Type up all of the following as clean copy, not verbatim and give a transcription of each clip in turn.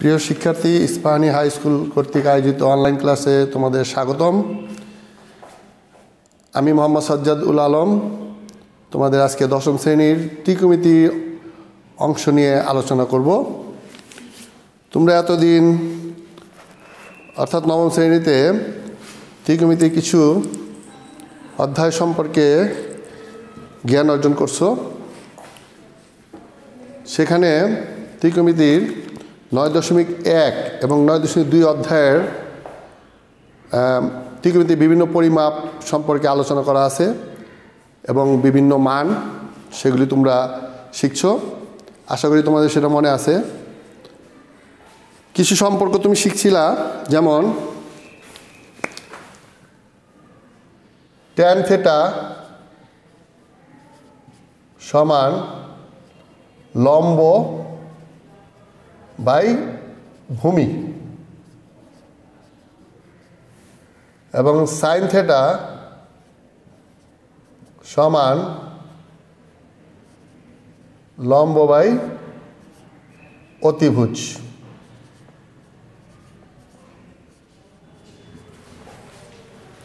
প্রিয় শিক্ষার্থী, Ispahani high school কর্তৃক আয়োজিত অনলাইন ক্লাসে তোমাদের স্বাগতম। আমি মোহাম্মদ সাজ্জাদ উল আলম তোমাদের আজকে দশম শ্রেণীর ত্রিকোণমিতি অংশ নিয়ে আলোচনা করব। তোমরা এতদিন অর্থাৎ নবম শ্রেণীতে ত্রিকোণমিতির কিছু অধ্যায় সম্পর্কে জ্ঞান অর্জন করছো। সেখানে ত্রিকোণমিতির 9.1 এবং 9.2 অধ্যায়ের ত্রিকোণমিতির বিভিন্ন পরিমাপ সম্পর্কে আলোচনা করা আছে এবং বিভিন্ন মান, সেগুলি তোমরা শিখছো। আশা করি তোমাদের সেটা মনে আছে। কিছু সম্পর্ক তুমি শিখছিলা, যেমন tan θ সমান লম্ব বাই ভূমি এবং sin θ সমান লম্ব বাই অতিভুজ।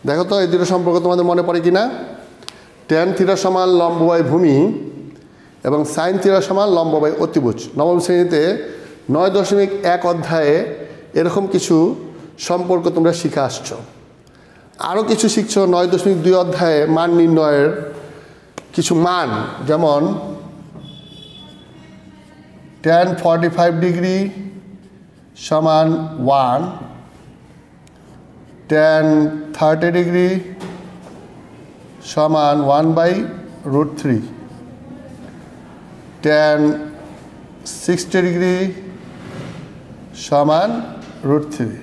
দেখো তো এই দুটো সম্পর্ক তোমাদের মনে পড়ে কিনা। tan θ সমান লম্ব বাই ভূমি এবং sin θ সমান লম্ব বাই অতিভুজ। নবম শ্রেণীতে 9.1 অধ্যায়ে এরকম কিছু সম্পর্ক তোমরা শিখে আসছো। আরও কিছু শিখছো 9.2 অধ্যায়ে মান নির্ণয়ের কিছু মান, যেমন tan 45 ডিগ্রি সমান 1, tan 30 ডিগ্রি সমান 1/√3, tan 60 ডিগ্রি সমান √3।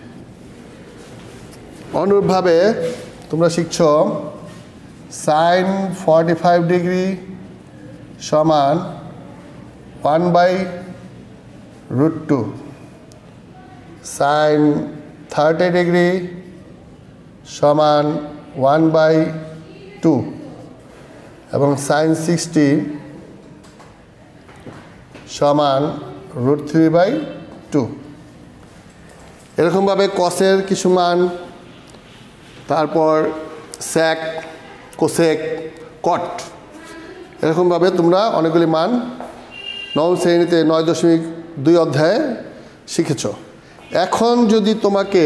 অনুরূপভাবে তোমরা শিখছ sin 45 ডিগ্রি সমান 1/√2, sin 30 ডিগ্রি সমান 1/2 এবং sin 60 সমান √3/2। এরকমভাবে কসের কিছু মান, তারপর স্যাক, কোসেক, কট, এরকমভাবে তোমরা অনেকগুলি মান নবম শ্রেণীতে 9.2 অধ্যায়ে শিখেছ। এখন যদি তোমাকে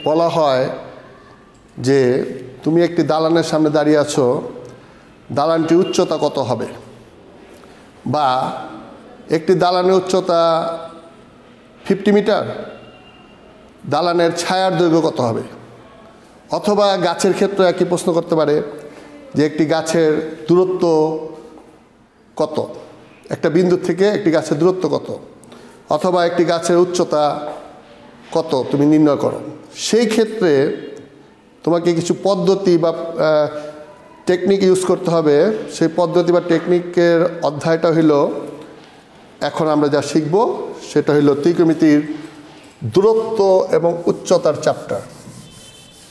বলা হয় যে তুমি একটি দালানের সামনে দাঁড়িয়ে আছো, দালানটির উচ্চতা কত হবে, বা একটি দালানের উচ্চতা 50 মিটার, দালানের ছায়ার দৈর্ঘ্য কত হবে, অথবা গাছের ক্ষেত্রে একই প্রশ্ন করতে পারে যে একটি গাছের দূরত্ব কত, একটা বিন্দু থেকে একটি গাছের দূরত্ব কত, অথবা একটি গাছের উচ্চতা কত তুমি নির্ণয় করো। সেই ক্ষেত্রে তোমাকে কিছু পদ্ধতি বা টেকনিক ইউজ করতে হবে। সেই পদ্ধতি বা টেকনিকের অধ্যায়টা হইল এখন আমরা যা শিখব, সেটা হইল ত্রিকোণমিতির দূরত্ব এবং উচ্চতার চ্যাপ্টার।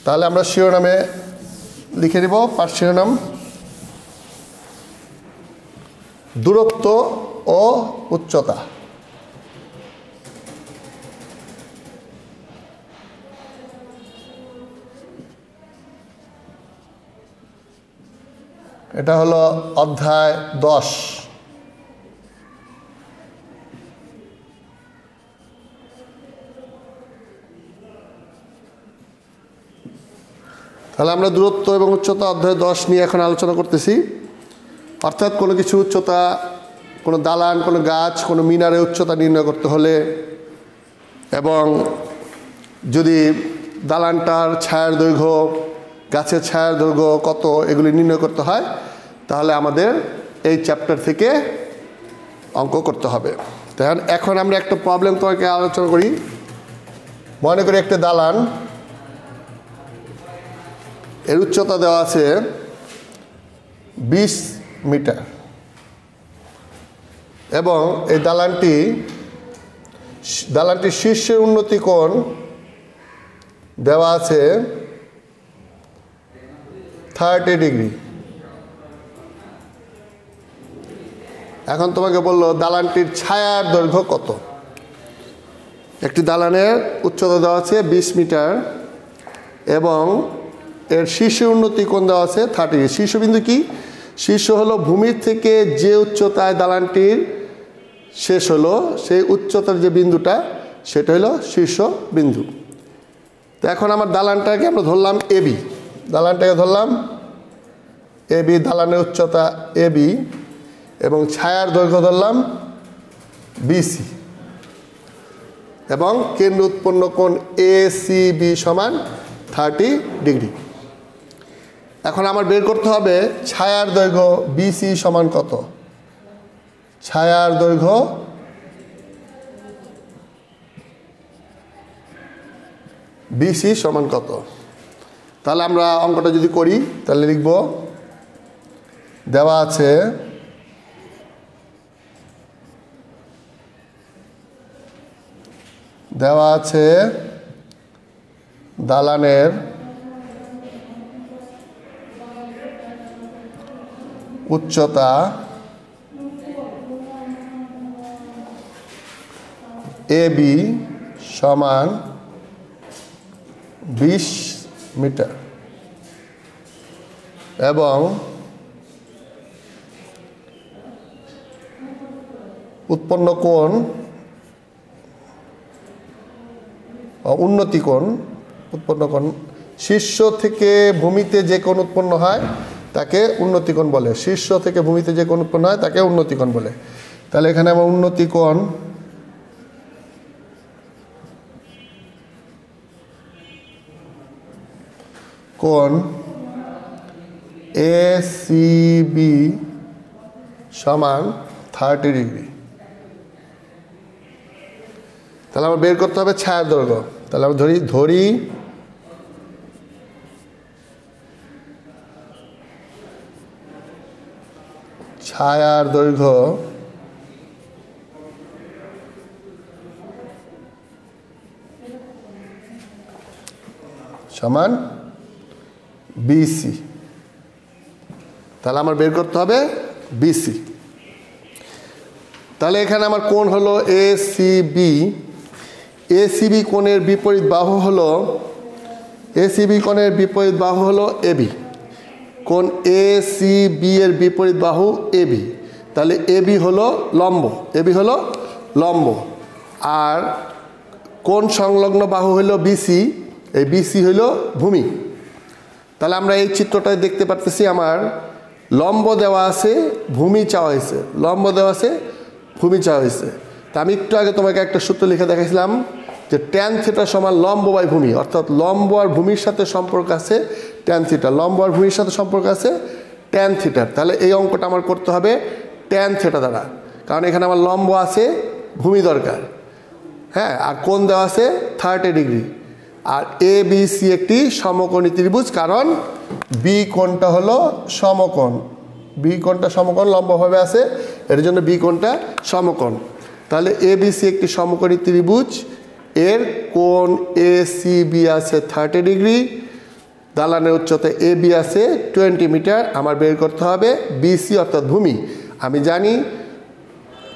তাহলে আমরা শিরোনামে লিখে নিব, পাঠ শিরোনাম দূরত্ব ও উচ্চতা। এটা হলো অধ্যায় 10। তাহলে আমরা দূরত্ব এবং উচ্চতা অধ্যায় 10 নিয়ে এখন আলোচনা করতেছি। অর্থাৎ কোনো কিছু উচ্চতা, কোনো দালান, কোনো গাছ, কোনো মিনারের উচ্চতা নির্ণয় করতে হলে এবং যদি দালানটার ছায়ার দৈর্ঘ্য, গাছের ছায়ার দৈর্ঘ্য কত, এগুলি নির্ণয় করতে হয়, তাহলে আমাদের এই চ্যাপ্টার থেকে অঙ্ক করতে হবে। তাহলে এখন আমরা একটা প্রবলেম তোমাকে আলোচনা করি। মনে করি একটা দালান, এর উচ্চতা দেওয়া আছে 20 মিটার এবং এই দালানটির শীর্ষের উন্নতি কোণ দেওয়া আছে 30 ডিগ্রি। এখন তোমাকে বললো দালানটির ছায়ার দৈর্ঘ্য কত। একটি দালানের উচ্চতা দেওয়া আছে 20 মিটার এবং এর শীর্ষ উন্নতি কোণ দেওয়া আছে 30। শীর্ষবিন্দু কি? শীর্ষ হলো ভূমির থেকে যে উচ্চতায় দালানটির শেষ হলো সেই উচ্চতার যে বিন্দুটা সেটা হলো শীর্ষ বিন্দু। তো এখন আমার দালানটাকে আমরা ধরলাম এবি, দালানটাকে ধরলাম এবি, দালানের উচ্চতা এবি এবং ছায়ার দৈর্ঘ্য ধরলাম বিসি এবং কেন্দ্র উৎপন্ন কোণ এসিবি সমান 30 ডিগ্রি। এখন আমার বের করতে হবে ছায়ার দৈর্ঘ্য বিসি সমান কত। ছায়ার দৈর্ঘ্য বিসি সমান কত? তাহলে আমরা অঙ্কটা যদি করি তাহলে লিখব দেওয়া আছে দালানের উচ্চতা এবি সমান 20 মিটার এবং উৎপন্ন কোণ উন্নতি কোণ, উৎপন্ন কোণ শীর্ষ থেকে ভূমিতে যে কোণ উৎপন্ন হয় তাকে উন্নতি কোণ বলে। শীর্ষ থেকে ভূমিতে যে কোণ উৎপন্ন হয় তাকে উন্নতি কোণ বলে। তাহলে এখানে আমার উন্নতি কোণ এসিবি সমান 30 ডিগ্রি। তাহলে আমার বের করতে হবে ছায়ার দৈর্ঘ্য। তাহলে আমরা ধরি ছায়ার দৈর্ঘ্য সমান বিসি। তাহলে আমার বের করতে হবে বিসি। তাহলে এখানে আমার কোণ হলো এসিবি। এসিবি কোণের বিপরীত বাহু হলো এবি। কোণ এসিবি এর বিপরীত বাহু এবি। তাহলে এবি হলো লম্ব আর কোণ সংলগ্ন বাহু হলো বিসি। এই বিসি হলো ভূমি। তাহলে আমরা এই চিত্রটায় দেখতে পারতেছি আমার লম্ব দেওয়া আছে, ভূমি চাওয়া হয়েছে, তা আমি একটু আগে তোমাকে একটা সূত্র লিখে দেখাইছিলাম যে ট্যান থিটা সমান লম্ব বাই ভূমি, অর্থাৎ লম্ব আর ভূমির সাথে সম্পর্ক আছে ট্যান থিটা, লম্ব আর ভূমির সাথে সম্পর্ক আছে ট্যান থিটার। তাহলে এই অঙ্কটা আমার করতে হবে ট্যান থিটা দ্বারা, কারণ এখানে আমার লম্ব আছে, ভূমি দরকার, হ্যাঁ, আর কোণ দেওয়া আছে 30 degree. R A B C একটি সমকোণী ত্রিভুজ, কারণ বি কোণটা হলো সমকোণ, লম্বভাবে আছে, এর জন্য বি কোণটা সমকোণ। তাহলে এ বি সি একটি সমকোণী ত্রিভুজ, এর কোণ এ সি বি আছে 30 ডিগ্রি, দালানের উচ্চতা এ বি আছে 20 মিটার। আমার বের করতে হবে বিসি অর্থাৎ ভূমি। আমি জানি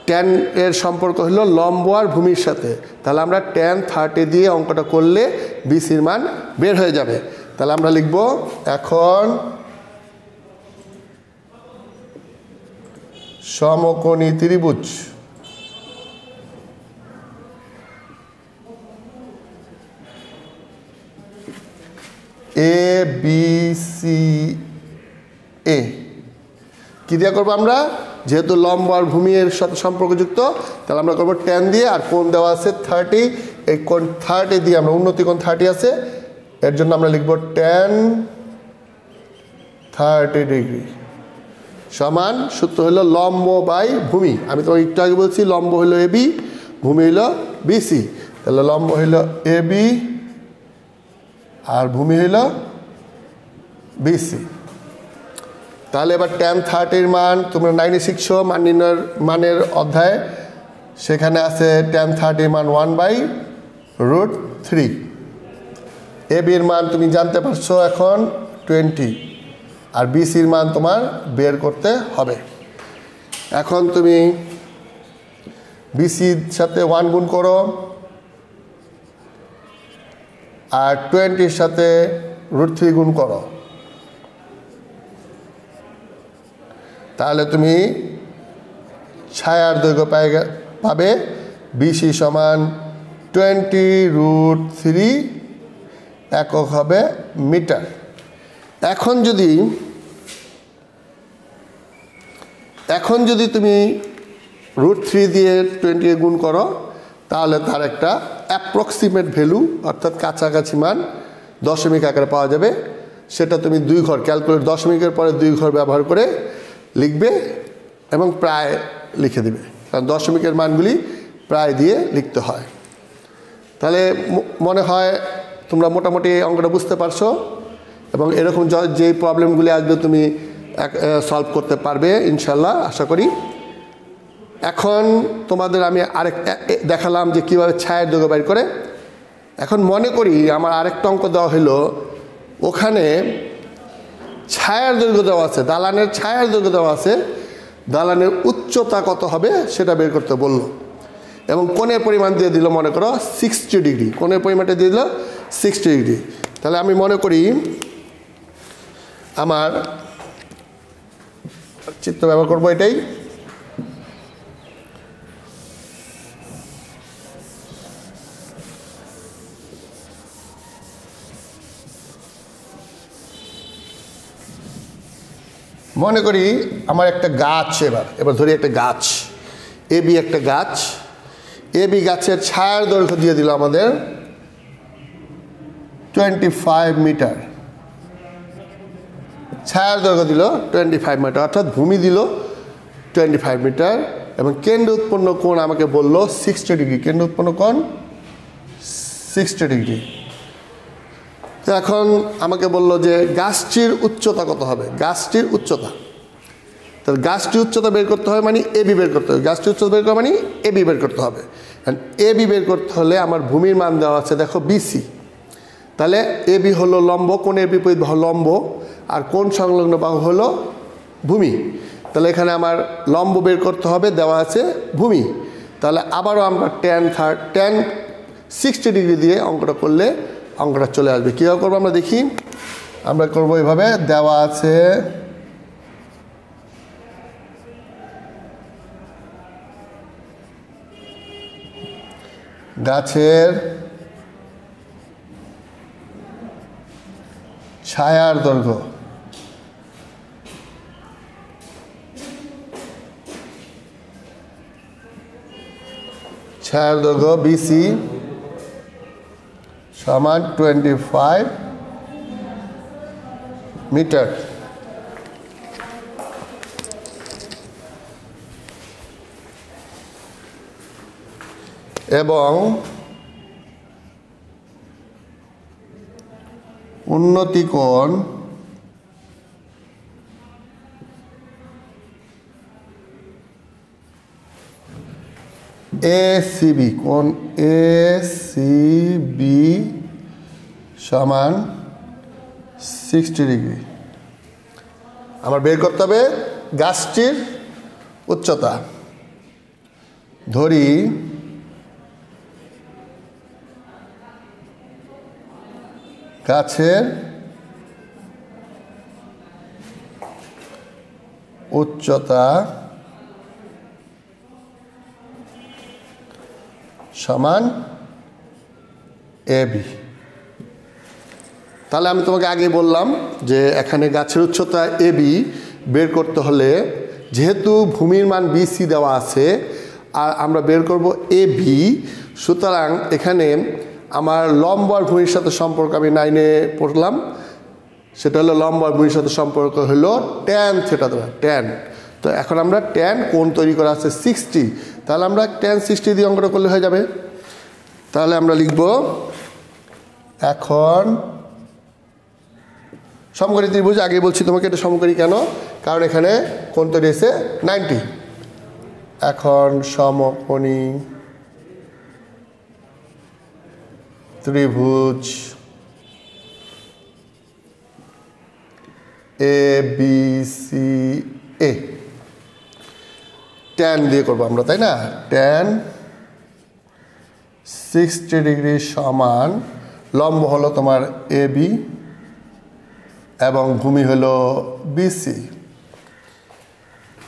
ট্যান এর সম্পর্ক হলো লম্ব আর ভূমির সাথে, তাহলে আমরা ট্যান 30 দিয়ে অঙ্কটা করলে বিসির মান বের হয়ে যাবে। তাহলে আমরা লিখব এখন সমকোণী ত্রিভুজ এ বি সি এ কি দিয়ে করবো আমরা, যেহেতু লম্ব আর ভূমি এর সাথে সম্পর্কযুক্ত, তাহলে আমরা করবো ট্যান দিয়ে, আর কোণ দেওয়া আছে 30, এই কোণ 30 দিয়ে আমরা উন্নতি কোণ 30 আছে, এর জন্য আমরা লিখব ট্যান 30 ডিগ্রি সমান সূত্র হলো লম্ব বাই ভূমি। আমি তো একটু আগে বলছি লম্ব হলো এবি, ভূমি হলো বিসি, তাহলে লম্ব হলো এবি আর ভূমি হইল বিসি। তাহলে এবার ট্যান 30 মান তোমরা 9 শিখছো মান নির্ণয়ের মানের অধ্যায়, সেখানে আছে ট্যান 30 মান 1/√3। এ বির মান তুমি জানতে পারছো এখন 20, আর বিসির মান তোমার বের করতে হবে। এখন তুমি বিসির সাথে 1 গুণ করো, আর 20 সাথে √3 গুণ করো, তাহলে তুমি ছায়ার দৈর্ঘ্য পাবে BC সমান 20√3 একক হবে মিটার। এখন যদি তুমি √3 দিয়ে 20 গুণ করো, তাহলে তার একটা অ্যাপ্রক্সিমেট ভ্যালু অর্থাৎ কাছাকাছি মান দশমিক আকারে পাওয়া যাবে। সেটা তুমি 2 ঘর ক্যালকুলেট, দশমিকের পরে 2 ঘর ব্যবহার করে লিখবে এবং প্রায় লিখে দিবে, কারণ দশমিকের মানগুলি প্রায় দিয়ে লিখতে হয়। তাহলে মনে হয় তোমরা মোটামুটি অঙ্কটা বুঝতে পারছো এবং এরকম যে প্রবলেমগুলি আসবে তুমি সলভ করতে পারবে ইনশাল্লাহ, আশা করি। এখন তোমাদের আমি দেখালাম যে কীভাবে ছায়ার দৈর্ঘ্য বের করে। এখন মনে করি আমার আরেকটা অঙ্ক দেওয়া হলো, ওখানে ছায়ার দৈর্ঘ্য দেওয়া আছে, দালানের ছায়ার দৈর্ঘ্য দেওয়া আছে, দালানের উচ্চতা কত হবে সেটা বের করতে বললো এবং কোণের পরিমাণ দিয়ে দিল মনে করো 60 ডিগ্রি, কোণের পরিমাণটা দিয়ে দিল 60 ডিগ্রি। তাহলে আমি মনে করি আমার চিত্র ব্যবহার করবো এটাই। মনে করি আমার একটা গাছ, এবার ধরি একটা গাছ AB, একটা গাছ AB গাছের ছায়ার দৈর্ঘ্য দিয়ে দিল আমাদের 25 মিটার, ছায়ার দৈর্ঘ্য দিল 25 মিটার, অর্থাৎ ভূমি দিল 25 মিটার এবং কেন্দ্র উৎপন্ন কোণ আমাকে বলল 60 ডিগ্রি, কেন্দ্র উৎপন্ন কোণ 60 ডিগ্রি। তো এখন আমাকে বললো যে গাছটির উচ্চতা কত হবে, গাছটির উচ্চতা। তাহলে গাছটির উচ্চতা বের করতে হবে মানে AB বের করতে হবে, গাছটির উচ্চতা বের করা মানে AB বের করতে হবে। AB বের করতে হলে আমার ভূমির মান দেওয়া আছে দেখো BC, তাহলে AB হলো লম্ব, কোণের বিপরীত বাহু লম্ব, আর কোণ সংলগ্ন বাহু হলো ভূমি। তাহলে এখানে আমার লম্ব বের করতে হবে, দেওয়া আছে ভূমি। তাহলে আবারও আমরা tan 60 ডিগ্রি দিয়ে অঙ্কটা করলে অঙ্কটা চলে আসবে। কীভাবে করবো আমরা দেখি, আমরা করবো এভাবে, দেওয়া আছে গাছের ছায়ার দৈর্ঘ্য, ছায়ার দৈর্ঘ্য BC সমান 25 মিটার। এবং উন্নতি কোণ ACB, কোণ ACB সমান 60 ডিগ্রি। আমার বের করতে হবে গাছটির উচ্চতা। ধরি গাছের উচ্চতা সমান AB। তাহলে আমি তোমাকে আগে বললাম যে এখানে গাছের উচ্চতা AB বের করতে হলে যেহেতু ভূমির মান BC দেওয়া আছে আর আমরা বের করব AB, সুতরাং এখানে আমার লম্ব আর ভূমির সাথে সম্পর্ক আমি 9-এ পড়লাম, সেটা হলো লম্ব আর ভূমির সাথে সম্পর্ক হলো tan থিটা দেওয়া, tan। তো এখন আমরা tan কোণ তৈরি করা আছে 60, তাহলে আমরা tan 60 দিয়ে অঙ্কটা করলে হয়ে যাবে। তাহলে আমরা লিখব, এখন সমকোণী ত্রিভুজ, আগে বলছি তোমাকে এটা সমকোণী কেন, কারণ এখানে কোণ তৈরি হয়েছে 90। এখন সমকোণী ত্রিভুজ ABCA tan দিয়ে করবো আমরা, তাই না? tan 60 ডিগ্রি সমান লম্ব হলো তোমার AB এবং ভূমি হলো BC।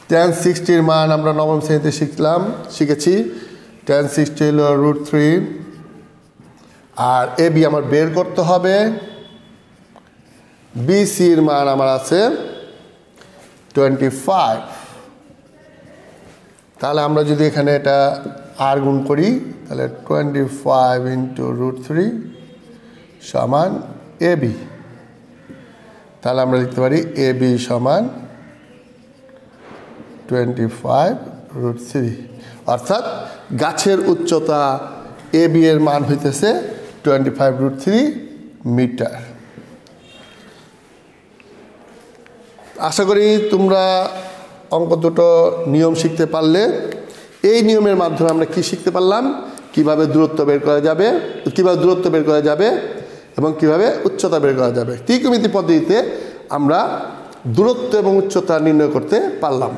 tan 60 মান আমরা নবম শ্রেণীতে শিখেছি। tan 60 হলো √3 আর AB আমার বের করতে হবে। BC এর মান আমার আছে 25। তাহলে আমরা যদি এখানে এটা আর গুণ করি তাহলে 25 × √3 সমান AB। তাহলে আমরা লিখতে পারি AB সমান 25 √3, অর্থাৎ গাছের উচ্চতা AB এর মান হইতেছে 25 √3 মিটার। আশা করি তোমরা অঙ্ক দুটো নিয়ম শিখতে পারলে। এই নিয়মের মাধ্যমে আমরা কি শিখতে পারলাম, কিভাবে দূরত্ব বের করা যাবে এবং কিভাবে উচ্চতা বের করা যাবে। ত্রিকোণমিতি পদ্ধতিতে আমরা দূরত্ব এবং উচ্চতা নির্ণয় করতে পারলাম।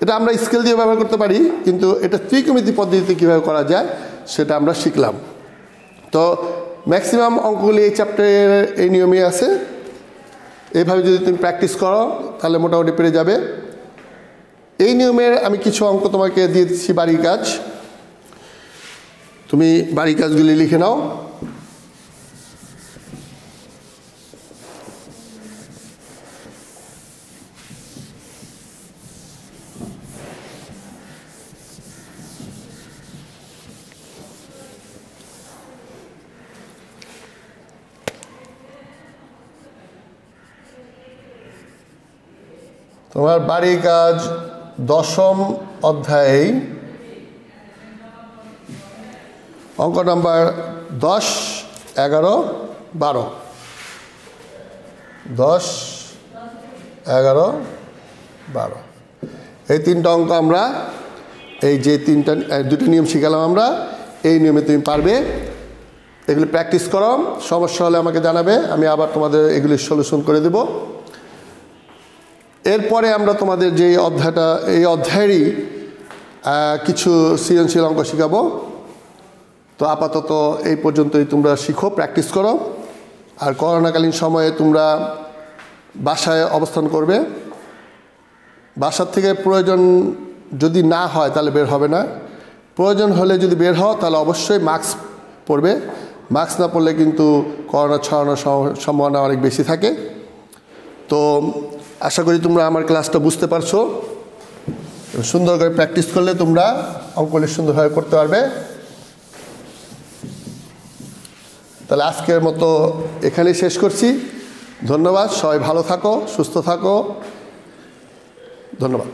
এটা আমরা স্কেল দিয়ে ব্যবহার করতে পারি, কিন্তু এটা ত্রিকোণমিতি পদ্ধতিতে কীভাবে করা যায় সেটা আমরা শিখলাম। তো ম্যাক্সিমাম অঙ্কগুলি এই চ্যাপ্টারের এই নিয়মে আছে। এইভাবে যদি তুমি প্র্যাকটিস করো তাহলে মোটামুটি পেরে যাবে। এই নিয়মের আমি কিছু অঙ্ক তোমাকে দিয়ে দিচ্ছি, বাড়ির কাজ। তুমি বাড়ির কাজগুলি লিখে নাও। তোমার বাড়ির কাজ 10ম অধ্যায়ে অঙ্ক নাম্বার 10, 11, 12। 10, 11, 12 এই তিনটা অঙ্ক আমরা এই যে দুটো নিয়ম শিখালাম আমরা, এই নিয়মে তুমি পারবে। এগুলি প্র্যাকটিস করো, সমস্যা হলে আমাকে জানাবে, আমি আবার তোমাদের এগুলি সলিউশন করে দেব। এরপরে আমরা তোমাদের যে অধ্যায়টা, এই অধ্যায়েরই কিছু সৃজনশীল অঙ্ক শিখাবো। তো আপাতত এই পর্যন্তই তোমরা শিখো, প্র্যাকটিস করো। আর করোনাকালীন সময়ে তোমরা বাসায় অবস্থান করবে। বাসার থেকে প্রয়োজন যদি না হয় তাহলে বের হবে না। প্রয়োজন হলে যদি বের হও তাহলে অবশ্যই মাস্ক পরবে। মাস্ক না পরলে কিন্তু করোনা ছড়ানোর সম্ভাবনা অনেক বেশি থাকে। তো আশা করি তোমরা আমার ক্লাসটা বুঝতে পারছো। সুন্দর করে প্র্যাকটিস করলে তোমরা অঙ্কগুলি সুন্দরভাবে করতে পারবে। তাহলে আজকের মতো এখানেই শেষ করছি। ধন্যবাদ। সবাই ভালো থাকো, সুস্থ থাকো। ধন্যবাদ।